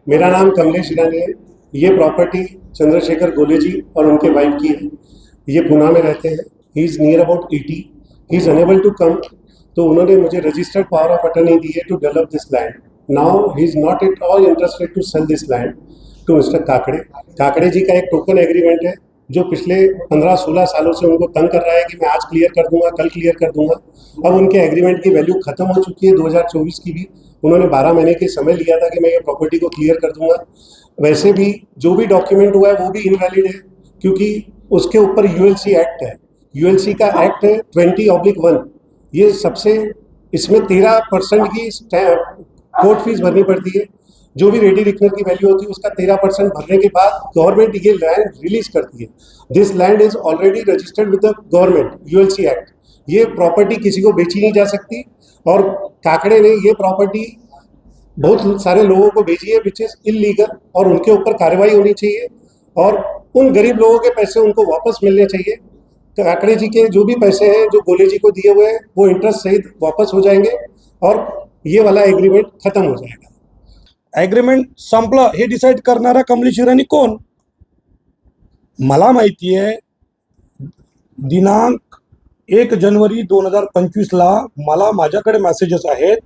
मेरा नाम कमलेश ईरानी है। ये प्रॉपर्टी चंद्रशेखर गोले जी और उनके वाइफ की है। ये पूना में रहते हैं। He is near about 80। He is unable to come. तो उन्होंने मुझे रजिस्टर्ड पावर ऑफ अटर्नी दी है to develop this land. Now he is not at all interested to sell this land to mister Kakade. Kakade ji का एक टोकन एग्रीमेंट है जो पिछले 15-16 सालों से उनको तंग कर रहा है कि मैं आज क्लियर कर दूंगा, कल क्लियर कर दूंगा। अब उनके एग्रीमेंट की वैल्यू खत्म हो चुकी है 2024 की भी। उन्होंने 12 महीने के समय लिया था कि मैं ये प्रॉपर्टी को क्लियर कर दूंगा। वैसे भी जो भी डॉक्यूमेंट हुआ है वो भी इनवैलिड है, क्योंकि उसके ऊपर यूएलसी एक्ट है। यूएलसी का एक्ट है 20/1। ये सबसे इसमें 13% की कोर्ट फीस भरनी पड़ती है। जो भी रेडी रिकनर की वैल्यू होती है उसका 13% भरने के बाद गवर्नमेंट ये लैंड रिलीज करती है। दिस लैंड इज ऑलरेडी रजिस्टर्ड विद द गवर्नमेंट यूएलसी एक्ट। ये प्रॉपर्टी किसी को बेची नहीं जा सकती। और काकड़े ने ये प्रॉपर्टी बहुत सारे लोगों को भेजी है विच इज इलीगल, और उनके ऊपर कार्रवाई होनी चाहिए और उन गरीब लोगों के पैसे उनको वापस मिलने चाहिए। काकड़े जी के जो भी पैसे हैं जो गोले जी को दिए हुए हैं वो इंटरेस्ट सहित वापस हो जाएंगे और ये वाला एग्रीमेंट खत्म हो जाएगा। ॲग्रीमेंट संपलं हे डिसाईड करणारा कमलेश ईरानी कोण? मला माहिती आहे, दिनांक 1 जानेवारी 2025ला मला माझ्याकडे मेसेजेस आहेत.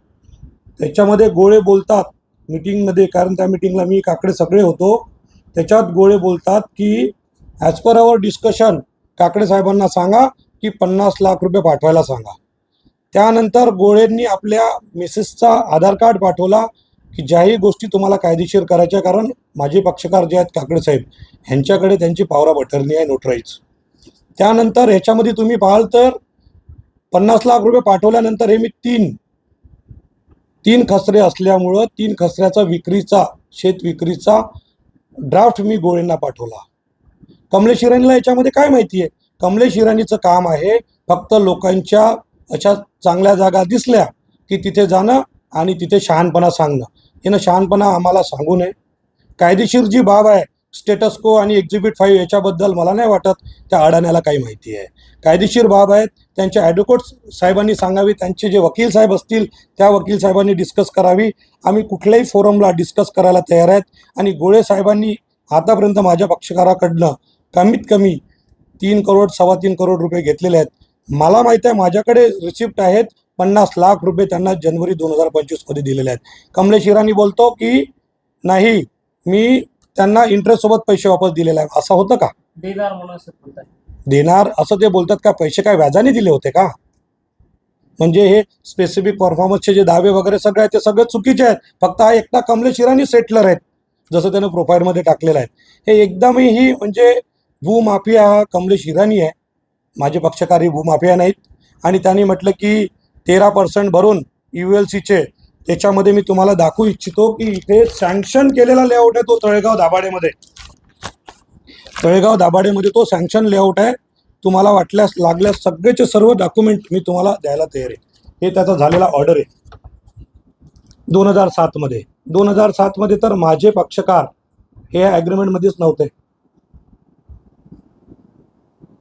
त्याच्यामध्ये गोळे बोलतात मीटिंगमध्ये, कारण त्या मीटिंगला मी काकडे सगळे होतो. त्याच्यात गोळे बोलतात की as per our discussion Kakade साहेबांना सांगा की 50 लाख रुपये पाठवायला सांगा. त्यानंतर गोळेंनी आपल्या मिसेसचा आधार कार्ड पाठवला की ज्याही गोष्टी तुम्हाला कायदेशीर करायच्या, कारण माझे पक्षकार जे आहेत काकडे साहेब ह्यांच्याकडे त्यांची पावरा बटरणी आहे नोटराईज. त्यानंतर ह्याच्यामध्ये तुम्ही पाहाल तर 50 लाख रुपये पाठवल्यानंतर हे मी तीन खसरे असल्यामुळं 3 खसऱ्याचा विक्रीचा शेत विक्रीचा ड्राफ्ट मी गोळेंना पाठवला. कमलेश ईरानीला याच्यामध्ये काय माहिती आहे? कमलेश ईरानीचं काम आहे फक्त लोकांच्या अशा चांगल्या जागा दिसल्या की तिथे जाणं आणि तिथे शहाणपणा सांगणं. यानं शहाणपणा आम्हाला सांगू नये. कायदेशीर जी बाब आहे स्टेटस को आणि एक्झिबिट 5 याच्याबद्दल मला नाही वाटत त्या अडाण्याला काही माहिती आहे. कायदेशीर बाब आहेत त्यांच्या ॲडव्होकेट साहेबांनी सांगावी, त्यांचे जे वकील साहेब असतील त्या वकील साहेबांनी डिस्कस करावी. आम्ही कुठल्याही फोरमला डिस्कस करायला तयार आहेत. आणि गोळे साहेबांनी आतापर्यंत माझ्या पक्षकाराकडनं कमीत कमी 3 करोड 3.25 करोड रुपये घेतलेले आहेत. मला माहीत आहे माझ्याकडे रिसिप्ट आहेत 50 लाख रुपये त्यांना जानेवारी 2025मध्ये दिलेले आहेत. कमलेश ईरानी बोलतो की नाही मी त्यांना इंटरेस्टसोबत पैसे वापस दिलेले आहेत. असं होतं का? देणार म्हणून असं बोलतात. देणार असं ते बोलतात का? पैसे काय व्याजाने दिले होते का? म्हणजे हे स्पेसिफिक परफॉर्मन्सचे जे दावे वगैरे सगळे आहेत ते सगळे चुकीचे आहेत. फक्त हा एकटा कमलेश ईरानी सेटलर आहेत जसं त्यानं प्रोफाईलमध्ये टाकलेलं आहे. हे एकदमही म्हणजे भूमाफिया हा कमलेश ईरानी आहे. माझे पक्षकारी भूमाफिया नाहीत. आणि त्यांनी म्हटलं की 13% भरून ULCचे त्याच्यामध्ये मी तुम्हाला दाखवू इच्छितो की इथे सँक्शन केलेला लेआउट आहे तो तळेगाव दाभाडेमध्ये तो सँक्शन लेआउट आहे. तुम्हाला वाटल्यास लागल्यास सगळेचे सर्व डॉक्युमेंट मी तुम्हाला द्यायला तयार आहे. हे त्याचा झालेला ऑर्डर आहे 2007मध्ये. 2007मध्ये तर माझे पक्षकार हे ॲग्रीमेंटमध्येच नव्हते.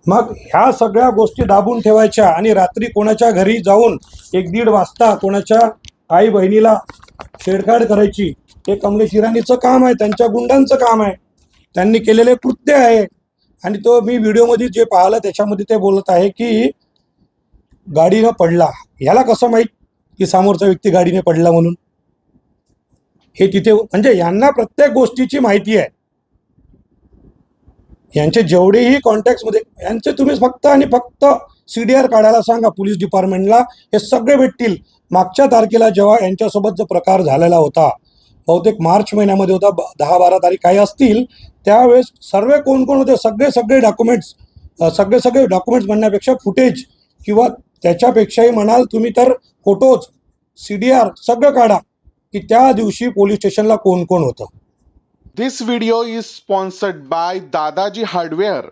मग ह्या सगळ्या गोष्टी दाबून ठेवायच्या आणि रात्री कोणाच्या घरी जाऊन 1-1.5 वाजता कोणाच्या आई बहिणीला छेडछाड करायची हे कमलेश ईरानीचं काम आहे. त्यांच्या गुंडांचं काम आहे. त्यांनी केलेले कृत्य आहे. आणि तो मी व्हिडिओमध्ये जे पाहिलं त्याच्यामध्ये ते बोलत आहे की गाडीनं पडला. ह्याला कसं माहीत की समोरचा व्यक्ती गाडीने पडला म्हणून? हे तिथे म्हणजे यांना प्रत्येक गोष्टीची माहिती आहे. यांचे जेवढेही कॉन्टॅक्ट्समध्ये यांचे तुम्ही फक्त आणि फक्त CDR काढायला सांगा पोलीस डिपार्टमेंटला, हे सगळे भेटतील. मागच्या तारखेला जेव्हा यांच्यासोबत जो प्रकार झालेला होता बहुतेक मार्च महिन्यामध्ये होता, 10-12 तारीख काही असतील, त्यावेळेस सर्व कोण होते सगळे डॉक्युमेंट्स म्हणण्यापेक्षा फुटेज किंवा त्याच्यापेक्षाही म्हणाल तुम्ही तर फोटोज CDR सगळं काढा की त्या दिवशी पोलीस स्टेशनला कोण होतं. This video is sponsored by Dadaji Hardware.